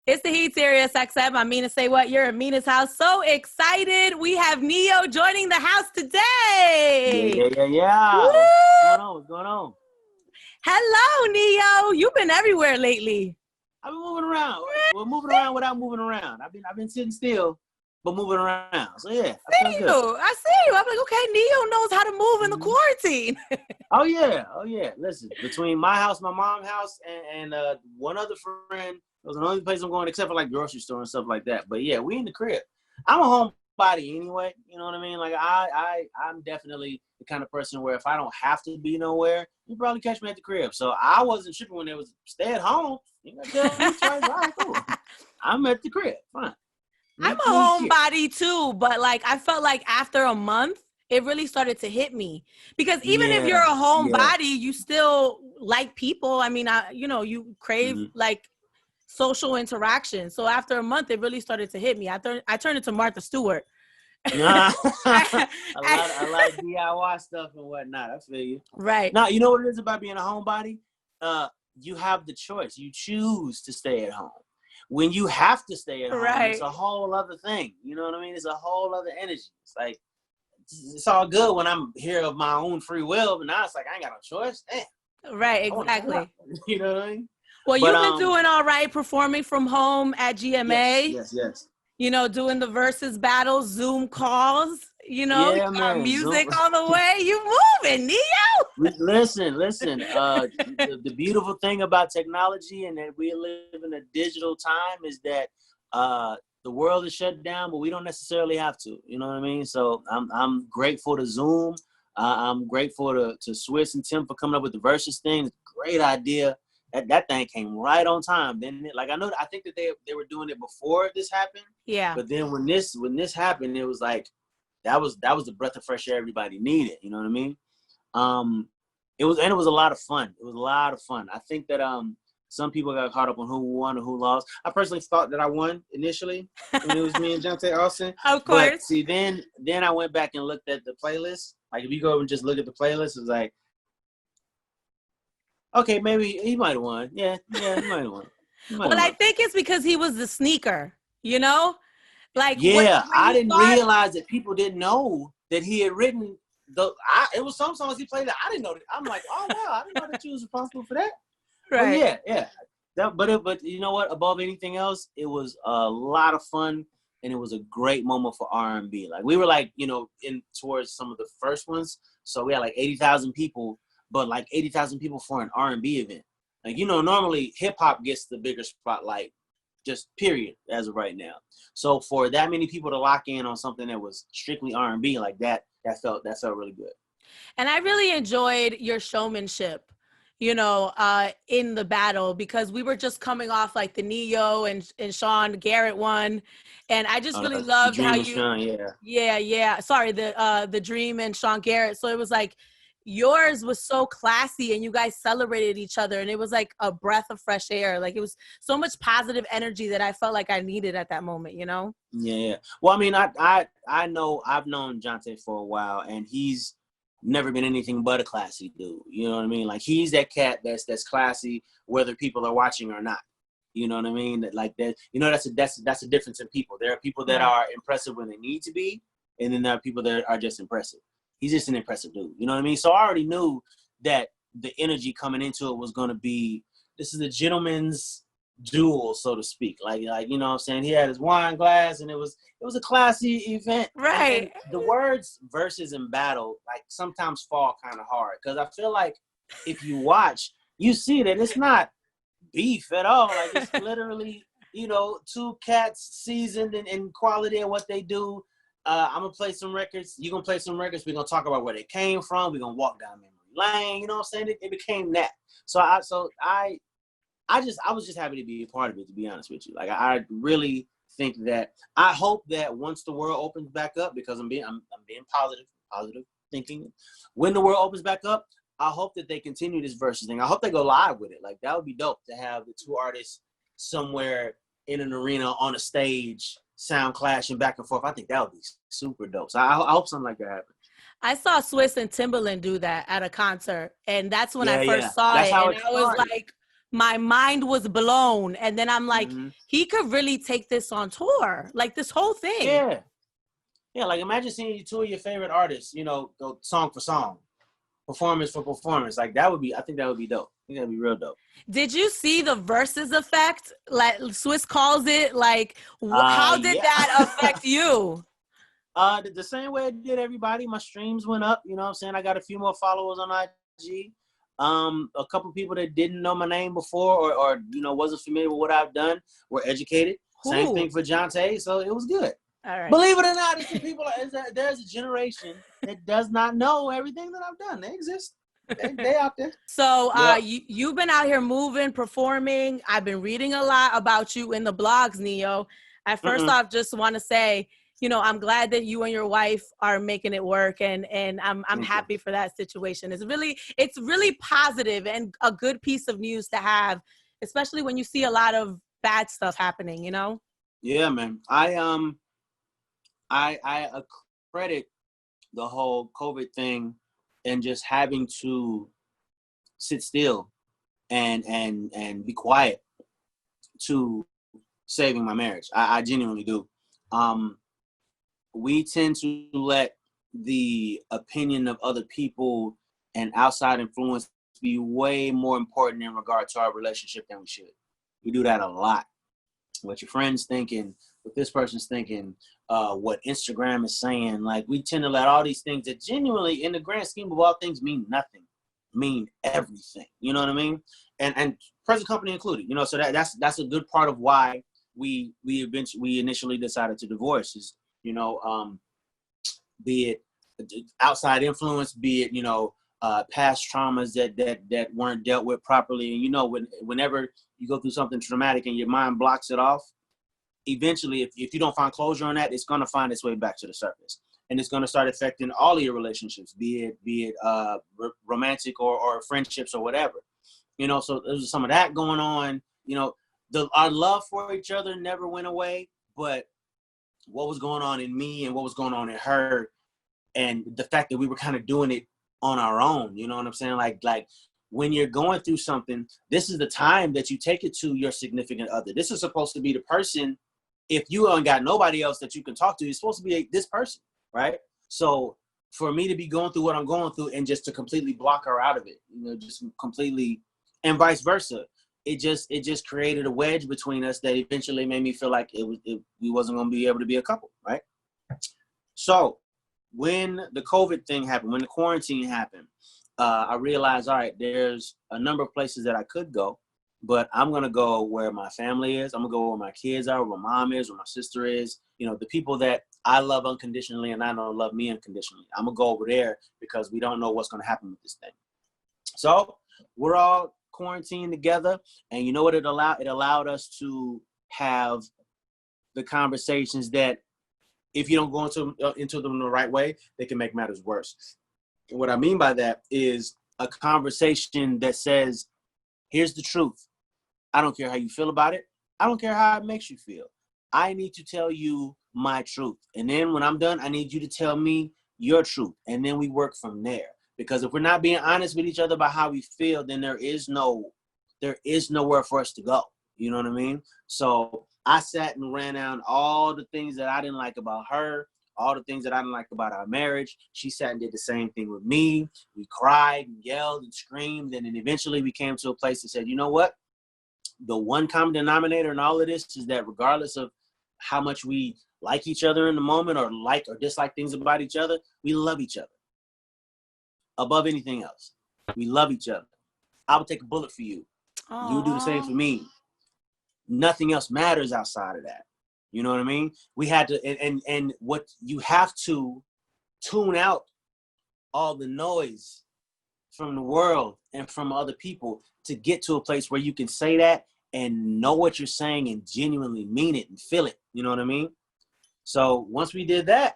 It's the Heat, SiriusXM. I'm Mina SayWhat. You're in Mina's house. So excited. We have Neo joining the house today. Yeah. Woo! What's going on? Hello, Neo. You've been everywhere lately. I've been moving around. Well, moving around without moving around. I've been sitting still, but moving around. So yeah, I see you. I'm like, okay, Neo knows how to move in the quarantine. Oh yeah. Listen, between my house, my mom's house, and one other friend, it was the only place I'm going except for like grocery store and stuff like that. But yeah, we in the crib. I'm a homebody anyway. You know what I mean? Like I'm definitely the kind of person where if I don't have to be nowhere, you probably catch me at the crib. So I wasn't tripping when there was stay at home. You gotta tell me twice. All right, cool. I'm at the crib. Fine. I'm a homebody too, but like I felt like after a month, it really started to hit me because even if you're a homebody, you still like people. I mean, you crave like social interaction. So after a month, it really started to hit me. I turned into Martha Stewart. a lot of DIY stuff and whatnot. I feel you. Right. Now, you know what it is about being a homebody? You have the choice. You choose to stay at home. When you have to stay at home, it's a whole other thing. You know what I mean? It's a whole other energy. It's like, it's all good when I'm here of my own free will, but now it's like, I ain't got no choice. Damn. Right, exactly. You know what I mean? Well, you've been doing all right performing from home at GMA. Yes. You know, doing the Verzuz battles, Zoom calls, you know, music Zoom. On the way. You moving, Neo. Listen. The beautiful thing about technology and that we live in a digital time is that the world is shut down, but we don't necessarily have to. You know what I mean? So I'm grateful to Zoom. I'm grateful to Swiss and Tim for coming up with the Verzuz thing. It's a great idea. That thing came right on time, didn't it? Like I think that they were doing it before this happened. Yeah. But then when this happened, it was like that was the breath of fresh air everybody needed. You know what I mean? It was a lot of fun. It was a lot of fun. I think that some people got caught up on who won or who lost. I personally thought that I won initially when it was me and Jonte Austin. Of course. But see, then I went back and looked at the playlist. Like if you go and just look at the playlist, it's like, okay, maybe he might have won. Yeah, he might have won. Well, I think it's because he was the sneaker, you know? Like, I didn't realize that people didn't know that he had written it was some songs he played that I didn't know. I'm like, oh wow, I didn't know that you was responsible for that. Right. But you know what? Above anything else, it was a lot of fun, and it was a great moment for R&B. Like we were like, in towards some of the first ones, so we had like 80,000 people. But like 80,000 people for an R&B event. Like, normally hip hop gets the bigger spotlight, just period, as of right now. So for that many people to lock in on something that was strictly R&B like that felt really good. And I really enjoyed your showmanship, in the battle, because we were just coming off like the Neo and Sean Garrett one. And I just really loved how you, Sean, Sorry, the Dream and Sean Garrett. So it was like, yours was so classy and you guys celebrated each other and it was like a breath of fresh air. Like it was so much positive energy that I felt like I needed at that moment, Yeah. Well, I mean, I know I've known Jonte for a while and he's never been anything but a classy dude. You know what I mean? Like he's that cat that's classy whether people are watching or not. You know what I mean? Like that, that's a difference in people. There are people that are impressive when they need to be, and then there are people that are just impressive. He's just an impressive dude. You know what I mean? So I already knew that the energy coming into it was going to be, this is a gentleman's duel, so to speak. Like, you know what I'm saying? He had his wine glass and it was a classy event. Right. And the words versus and battle, like sometimes fall kind of hard. Cause I feel like if you watch, you see that it's not beef at all. Like it's literally, two cats seasoned in quality of what they do. I'm going to play some records. You're going to play some records. We're going to talk about where they came from. We're going to walk down memory lane. You know what I'm saying? It became that. So I was just happy to be a part of it, to be honest with you. Like, I really think that, I hope that once the world opens back up, because I'm being positive thinking. When the world opens back up, I hope that they continue this Verzuz thing. I hope they go live with it. Like, that would be dope to have the two artists somewhere in an arena on a stage, sound clashing back and forth. I think that would be super dope. So I hope something like that happens. I saw Swiss and Timbaland do that at a concert, and that's when I first saw it. And I was like, my mind was blown. And then I'm like, he could really take this on tour, like this whole thing. Yeah. Yeah, like imagine seeing two of your favorite artists, you know, go song for song, performance for performance. Like that would be, I think that would be dope. I think that'd be real dope. Did you see the Verzuz effect? Like Swiss calls it. Like, how did that affect you? The same way it did everybody. My streams went up. You know what I'm saying? I got a few more followers on IG. A couple people that didn't know my name before or you know wasn't familiar with what I've done were educated. Same thing for Jonte. So it was good. All right. Believe it or not, it's the people. There's a generation that does not know everything that I've done. They exist. They out there. So you've been out here moving, performing. I've been reading a lot about you in the blogs, Neo. At first off, just want to say, you know, I'm glad that you and your wife are making it work, and I'm happy for that situation. It's really positive and a good piece of news to have, especially when you see a lot of bad stuff happening. You know. Yeah, man. I credit the whole COVID thing and just having to sit still and be quiet to saving my marriage. I genuinely do. We tend to let the opinion of other people and outside influence be way more important in regard to our relationship than we should. We do that a lot. What your friends thinking, what this person's thinking, what Instagram is saying. Like we tend to let all these things that genuinely, in the grand scheme of all things, mean nothing, mean everything. You know what I mean? And present company included. You know, so that's a good part of why we initially decided to divorce. Is you know, be it outside influence, be it you know, past traumas that weren't dealt with properly. And you know, whenever you go through something traumatic and your mind blocks it off, eventually, if you don't find closure on that, it's going to find its way back to the surface. And it's going to start affecting all of your relationships, be it romantic or friendships or whatever. You know, so there's some of that going on. You know, our love for each other never went away, but what was going on in me and what was going on in her, and the fact that we were kind of doing it on our own, you know what I'm saying? Like when you're going through something, this is the time that you take it to your significant other. This is supposed to be the person. If you ain't got nobody else that you can talk to, it's supposed to be this person, right? So for me to be going through what I'm going through and just to completely block her out of it, you know, just completely, and vice versa, it just created a wedge between us that eventually made me feel like we wasn't going to be able to be a couple, right? So when the COVID thing happened, when the quarantine happened, I realized, all right, there's a number of places that I could go, but I'm going to go where my family is. I'm going to go where my kids are, where my mom is, where my sister is. You know, the people that I love unconditionally and I know love me unconditionally. I'm going to go over there because we don't know what's going to happen with this thing. So we're all quarantined together. And you know what it allowed? It allowed us to have the conversations that if you don't go into them the right way, they can make matters worse. And what I mean by that is a conversation that says, here's the truth. I don't care how you feel about it. I don't care how it makes you feel. I need to tell you my truth. And then when I'm done, I need you to tell me your truth. And then we work from there. Because if we're not being honest with each other about how we feel, then there is nowhere for us to go. You know what I mean? So I sat and ran down all the things that I didn't like about her, all the things that I didn't like about our marriage. She sat and did the same thing with me. We cried and yelled and screamed. And then eventually we came to a place that said, you know what? The one common denominator in all of this is that regardless of how much we like each other in the moment or like or dislike things about each other, we love each other above anything else. We love each other. I would take a bullet for you. Aww. You would do the same for me. Nothing else matters outside of that. You know what I mean? We had to, and what you have to tune out all the noise from the world and from other people to get to a place where you can say that and know what you're saying and genuinely mean it and feel it. You know what I mean? So once we did that,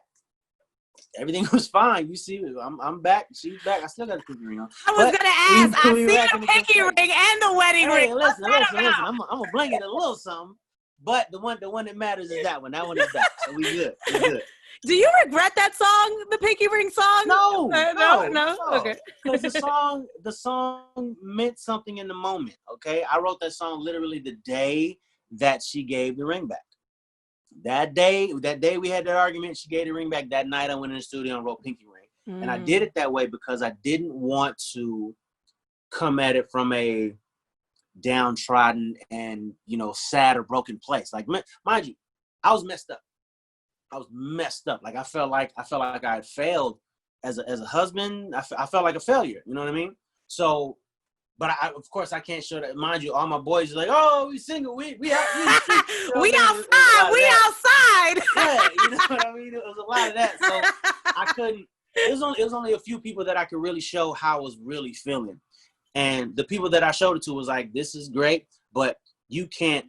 everything was fine. You see, I'm back. She's back. I still got the pinky ring on. I was gonna ask. I see the pinky ring and the wedding ring. Listen. I'm gonna bling it a little something, but the one that matters is that one. That one is back. So we good. We good. Do you regret that song, the Pinky Ring song? No. Okay. Because the song meant something in the moment. Okay, I wrote that song literally the day that she gave the ring back. That day we had that argument. She gave the ring back. That night I went in the studio and wrote Pinky Ring, and I did it that way because I didn't want to come at it from a downtrodden and sad or broken place. Like, mind you, I was messed up. Like I felt like I had failed as a husband. I felt like a failure. You know what I mean? So, but of course I can't show that. Mind you, all my boys are like, "Oh, we single. We outside. We outside." Yeah, you know what I mean? It was a lot of that. So I couldn't. It was only a few people that I could really show how I was really feeling. And the people that I showed it to was like, this is great, but you can't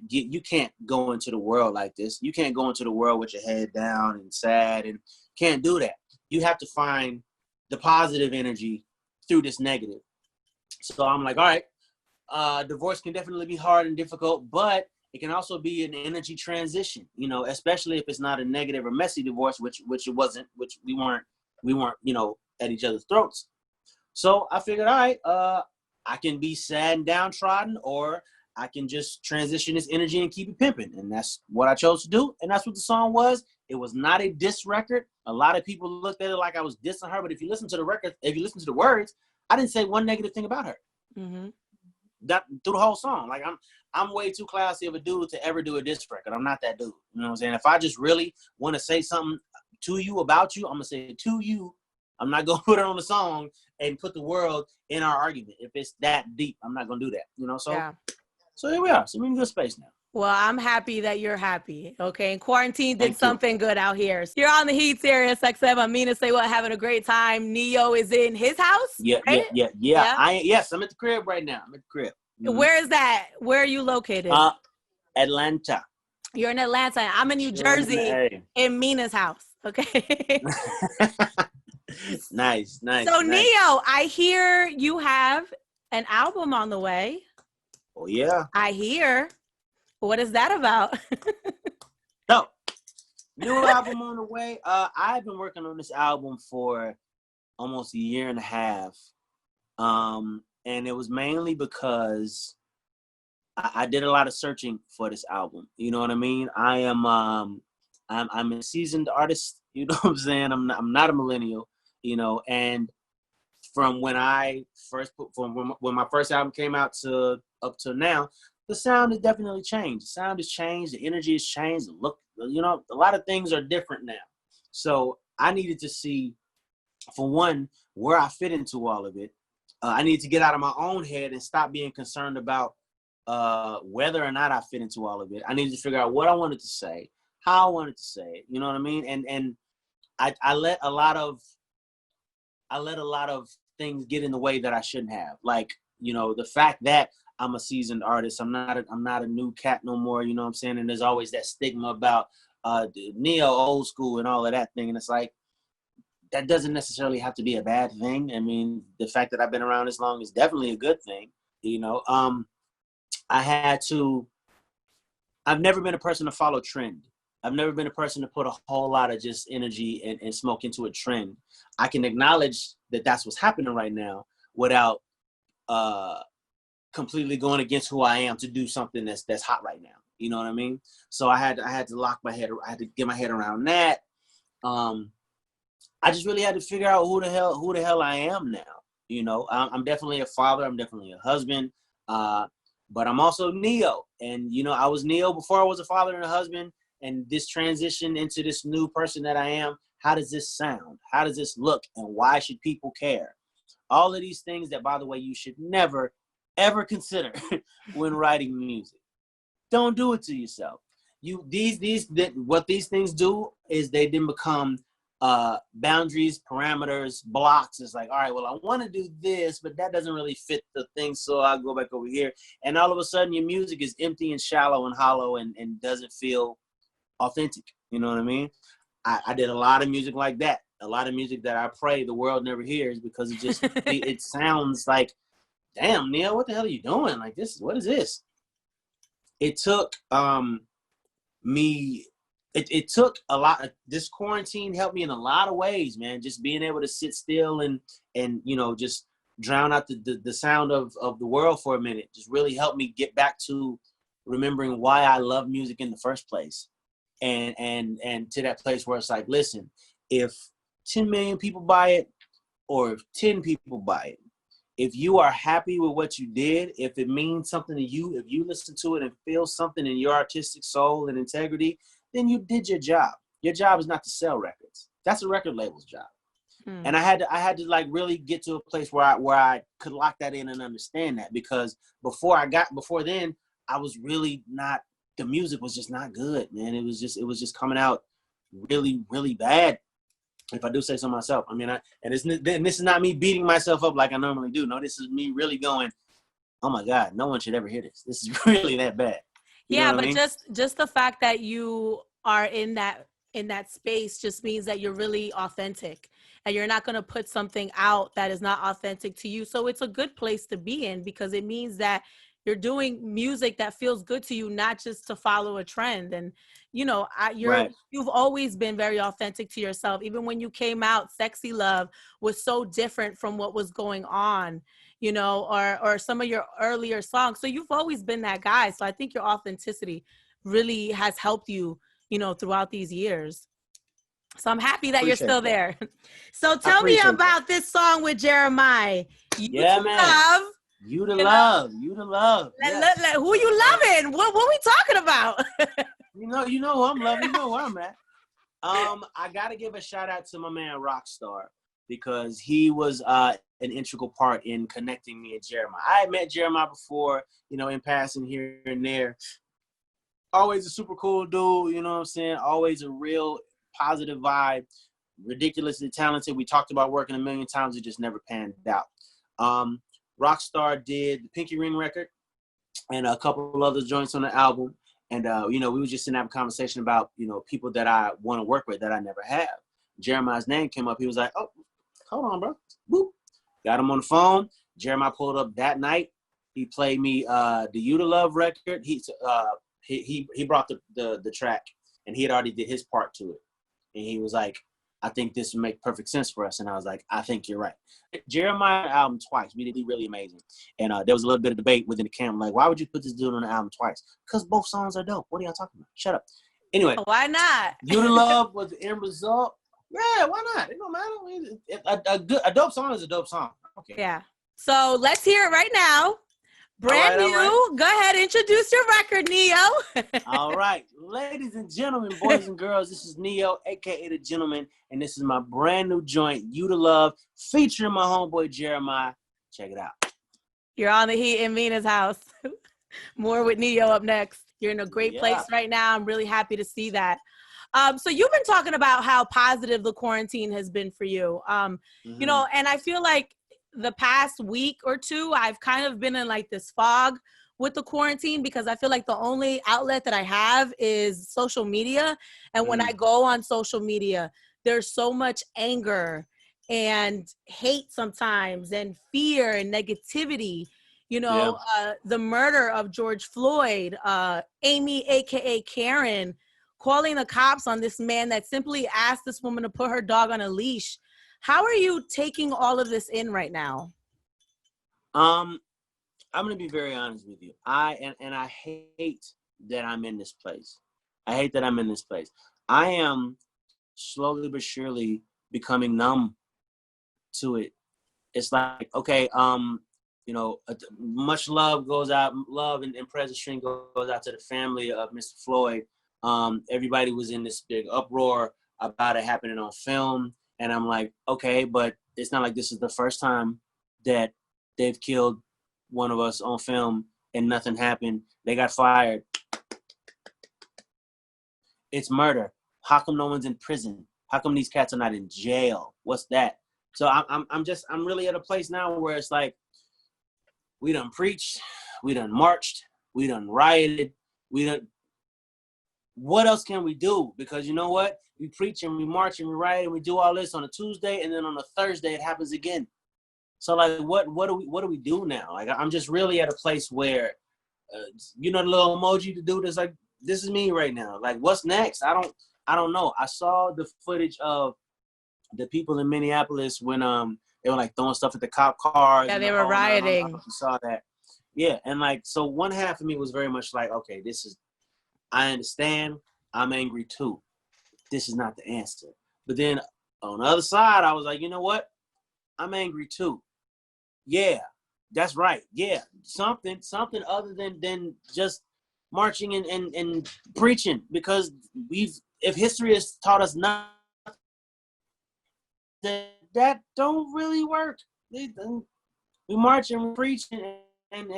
go into the world like this. You can't go into the world with your head down and sad, and can't do that. You have to find the positive energy through this negative. So I'm like, all right, divorce can definitely be hard and difficult, but it can also be an energy transition, especially if it's not a negative or messy divorce, which it wasn't, which we weren't, at each other's throats. So I figured, all right, I can be sad and downtrodden, or I can just transition this energy and keep it pimping. And that's what I chose to do. And that's what the song was. It was not a diss record. A lot of people looked at it like I was dissing her. But if you listen to the record, if you listen to the words, I didn't say one negative thing about her. That through the whole song. Like I'm way too classy of a dude to ever do a diss record. I'm not that dude. You know what I'm saying? If I just really want to say something to you about you, I'm going to say it to you. I'm not going to put it on the song and put the world in our argument. If it's that deep, I'm not going to do that, So, yeah. So here we are. So we're in a good space now. Well, I'm happy that you're happy. Okay. And quarantine did something good out here. You're on the Heat, SiriusXM. I'm Mina SayWhat, having a great time. Neo is in his house. Yeah. Yes, I'm at the crib right now. I'm at the crib. Where is that? Where are you located? Atlanta. You're in Atlanta. I'm in New Jersey in Mina's house. Okay. Nice. So Neo, I hear you have an album on the way. Oh yeah. I hear. What is that about? So, new album on the way. I've been working on this album for almost a year and a half. And it was mainly because I did a lot of searching for this album. You know what I mean? I am I'm a seasoned artist, you know what I'm saying? I'm not a millennial, and from when when my first album came out to up to now, the sound has definitely changed. The sound has changed, the energy has changed, the look, a lot of things are different now. So I needed to see, for one, where I fit into all of it. I needed to get out of my own head and stop being concerned about whether or not I fit into all of it. I needed to figure out what I wanted to say, how I wanted to say it. You know what I mean? And I let a lot of things get in the way that I shouldn't have. Like, the fact that I'm a seasoned artist, I'm not a new cat no more. You know what I'm saying? And there's always that stigma about neo old school and all of that thing. And it's like, that doesn't necessarily have to be a bad thing. I mean, the fact that I've been around this long is definitely a good thing. I've never been a person to follow trend. I've never been a person to put a whole lot of just energy and smoke into a trend. I can acknowledge that that's what's happening right now without completely going against who I am to do something that's hot right now. You know what I mean? So I had to lock my head. I had to get my head around that. I just really had to figure out who the hell I am now. I'm definitely a father. I'm definitely a husband. But I'm also Neo. And, I was Neo before I was a father and a husband. And this transition into this new person that I am, how does this sound? How does this look? And why should people care? All of these things that, by the way, you should never, ever consider when writing music. Don't do it to yourself. What these things do is they then become boundaries, parameters, blocks. It's like, all right, well, I want to do this, but that doesn't really fit the thing, so I'll go back over here. And all of a sudden, your music is empty and shallow and hollow and doesn't feel authentic. You know what I mean? I did a lot of music like that. A lot of music that I pray the world never hears because it just it sounds like, damn, Neil, what the hell are you doing? Like, what is this? It took me it took a lot. This quarantine helped me in a lot of ways, man. Just being able to sit still and just drown out the sound of the world for a minute just really helped me get back to remembering why I love music in the first place. And to that place where it's like, listen, if 10 million people buy it or if 10 people buy it, if you are happy with what you did, if it means something to you, if you listen to it and feel something in your artistic soul and integrity, then you did your job. Your job is not to sell records. That's a record label's job. And I had to like really get to a place where I could lock that in and understand that, because before then I was really not, the music was just not good, man. It was just coming out really, really bad, if I do say so myself. I mean, this is not me beating myself up like I normally do. No, this is me really going, oh my God, no one should ever hear this. This is really that bad. You know what I mean? just the fact that you are in that space just means that you're really authentic, and you're not going to put something out that is not authentic to you. So it's a good place to be in, because it means that you're doing music that feels good to you, not just to follow a trend. And, you've always been very authentic to yourself. Even when you came out, Sexy Love was so different from what was going on, or some of your earlier songs. So you've always been that guy. So I think your authenticity really has helped you, throughout these years. So I'm happy that you're still there. So tell me about this song with Jeremih. You to love. Who you loving? What we talking about? you know who I'm loving. You know where I'm at. I gotta give a shout out to my man Rockstar, because he was an integral part in connecting me and Jeremih. I had met Jeremih before, in passing here and there. Always a super cool dude, you know what I'm saying? Always a real positive vibe, ridiculously talented. We talked about working a million times. It just never panned out. Rockstar did the Pinky Ring record and a couple of other joints on the album. And, we were just sitting having a conversation about, people that I want to work with that I never have. Jeremih's name came up. He was like, oh, hold on, bro. Boop. Got him on the phone. Jeremih pulled up that night. He played me the You to Love record. He brought the track, and he had already did his part to it. And he was like, I think this would make perfect sense for us. And I was like, I think you're right. Jeremih album twice, really, really amazing. And there was a little bit of debate within the camp, like, why would you put this dude on the album twice? Because both songs are dope. What are y'all talking about? Shut up. Anyway. Why not? You to Love was the end result. Yeah, why not? It don't matter. A dope song is a dope song. Okay. Yeah. So let's hear it right now. Brand new. Right. Go ahead, introduce your record, Neo. All right. Ladies and gentlemen, boys and girls, this is Neo, a.k.a. The Gentleman, and this is my brand new joint, You to Love, featuring my homeboy Jeremih. Check it out. You're on the heat in Mina's house. More with Neo up next. You're in a great place right now. I'm really happy to see that. So you've been talking about how positive the quarantine has been for you. And I feel like the past week or two, I've kind of been in like this fog with the quarantine, because I feel like the only outlet that I have is social media. And when I go on social media, there's so much anger and hate sometimes, and fear and negativity. The murder of George Floyd, Amy, aka Karen, calling the cops on this man that simply asked this woman to put her dog on a leash. How are you taking all of this in right now? I'm going to be very honest with you. I hate that I'm in this place. I am slowly but surely becoming numb to it. It's like, okay, much love goes out, love and present string goes out to the family of Mr. Floyd. Everybody was in this big uproar about it happening on film. And I'm like, okay, but it's not like this is the first time that they've killed one of us on film and nothing happened. They got fired. It's murder. How come no one's in prison? How come these cats are not in jail? What's that? So I'm really at a place now where it's like, we done preached, we done marched, we done rioted, what else can we do? Because you know what? We preach and we march and we riot and we do all this on a Tuesday, and then on a Thursday it happens again. So like, what do we do now? Like, I'm just really at a place where, the little emoji to do this, like, this is me right now. Like, what's next? I I don't know. I saw the footage of the people in Minneapolis when they were like throwing stuff at the cop cars. Yeah, they were rioting. I don't know if you saw that. Yeah, and like, so one half of me was very much like, okay, I understand. I'm angry too. This is not the answer. But then on the other side, I was like, you know what? I'm angry too. Yeah, that's right. Yeah, something other than just marching and preaching, because if history has taught us nothing, that don't really work. We march and we preach and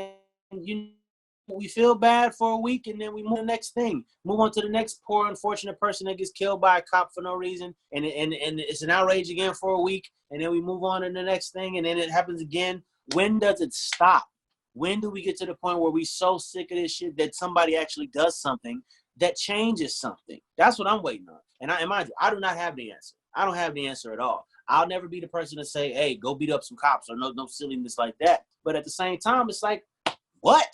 we feel bad for a week, and then we move to the next thing. Move on to the next poor, unfortunate person that gets killed by a cop for no reason, and it's an outrage again for a week, and then we move on to the next thing, and then it happens again. When does it stop? When do we get to the point where we're so sick of this shit that somebody actually does something that changes something? That's what I'm waiting on. And I do not have the answer. I don't have the answer at all. I'll never be the person to say, hey, go beat up some cops, or no silliness like that. But at the same time, it's like, what?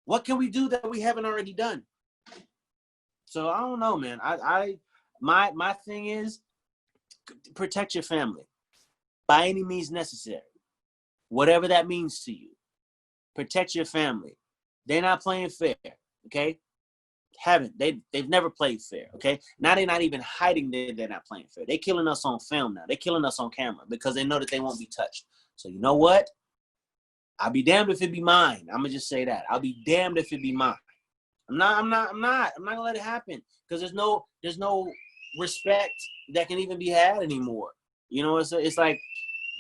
What can we do that we haven't already done? So I don't know, man. My thing is, protect your family by any means necessary, whatever that means to you. Protect your family. They're not playing fair, okay? They've never played fair, okay? Now they're not even hiding they're not playing fair. They're killing us on film now. They're killing us on camera because they know that they won't be touched. So you know what? I'll be damned if it be mine. I'm gonna just say that. I'll be damned if it be mine. I'm not gonna let it happen, because there's no respect that can even be had anymore. You know, it's like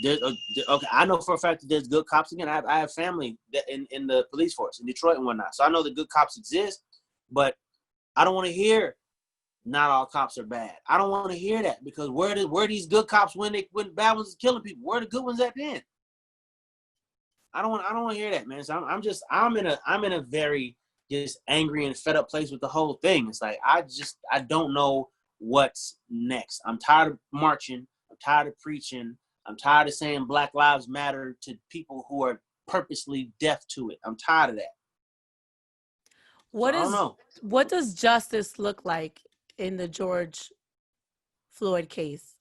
okay. I know for a fact that there's good cops. Again, I have family that in the police force in Detroit and whatnot, so I know that good cops exist. But I don't want to hear not all cops are bad. I don't want to hear that, because where these good cops when bad ones is killing people? Where are the good ones at then? I don't want to hear that, man. So I'm in a very just angry and fed up place with the whole thing. It's like I don't know what's next. I'm tired of marching. I'm tired of preaching. I'm tired of saying Black Lives Matter to people who are purposely deaf to it. I'm tired of that. What does justice look like in the George Floyd case?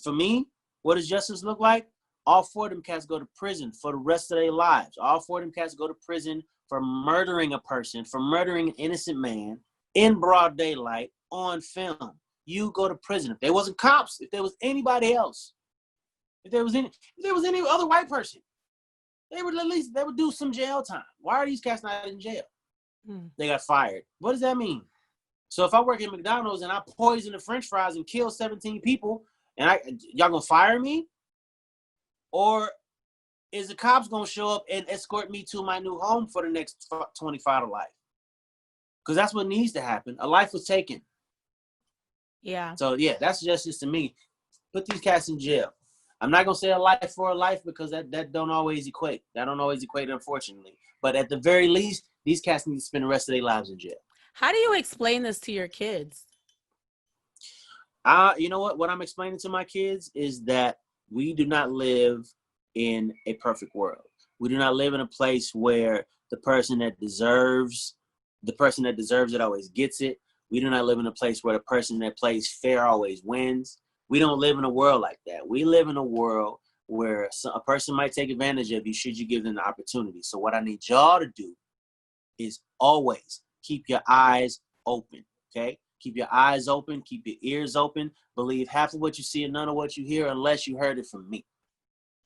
For me, what does justice look like? All four of them cats go to prison for the rest of their lives. All four of them cats go to prison for murdering a person, for murdering an innocent man in broad daylight on film. You go to prison. If there wasn't cops, if there was anybody else, if there was any other white person, they would do some jail time. Why are these cats not in jail? They got fired. What does that mean? So if I work at McDonald's and I poison the French fries and kill 17 people, and y'all gonna fire me? Or is the cops gonna show up and escort me to my new home for the next 25 of life? Because that's what needs to happen. A life was taken. Yeah. So yeah, that's justice to me. Put these cats in jail. I'm not gonna say a life for a life, because that don't always equate. That don't always equate, unfortunately. But at the very least, these cats need to spend the rest of their lives in jail. How do you explain this to your kids? You know what? What I'm explaining to my kids is that we do not live in a perfect world. We do not live in a place where the person that deserves it always gets it. We do not live in a place where the person that plays fair always wins. We don't live in a world like that. We live in a world where a person might take advantage of you should you give them the opportunity. So what I need y'all to do is always keep your eyes open, okay? Keep your eyes open, keep your ears open. Believe half of what you see and none of what you hear unless you heard it from me,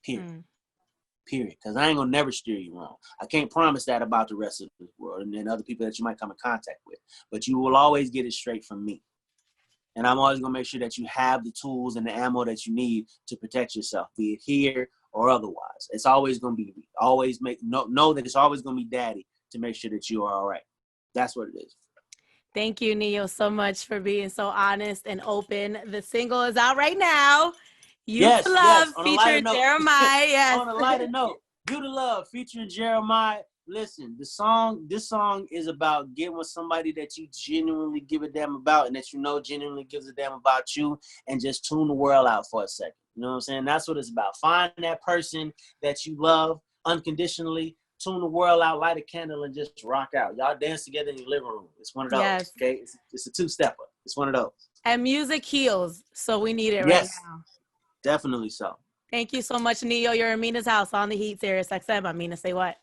period. Period. Because I ain't gonna never steer you wrong. I can't promise that about the rest of the world and other people that you might come in contact with. But you will always get it straight from me. And I'm always gonna make sure that you have the tools and the ammo that you need to protect yourself, be it here or otherwise. It's always gonna be know that it's always gonna be daddy to make sure that you are all right. That's what it is. Thank you, Neo, so much for being so honest and open. The single is out right now. You to Love, featuring Jeremih. Yes. On a lighter note, You to Love, featuring Jeremih. Listen, this song is about getting with somebody that you genuinely give a damn about and that you know genuinely gives a damn about you, and just tune the world out for a second. You know what I'm saying? That's what it's about. Find that person that you love unconditionally. tune the world out, light a candle, and just rock out. Y'all dance together in your living room. It's one of those. Yes. Okay, it's a two-stepper. It's one of those. And music heals, so we need it right Yes, now. definitely so. Thank you so much, Neo. You're in Mina's house on the Heat, SiriusXM. I'm Mina Say What.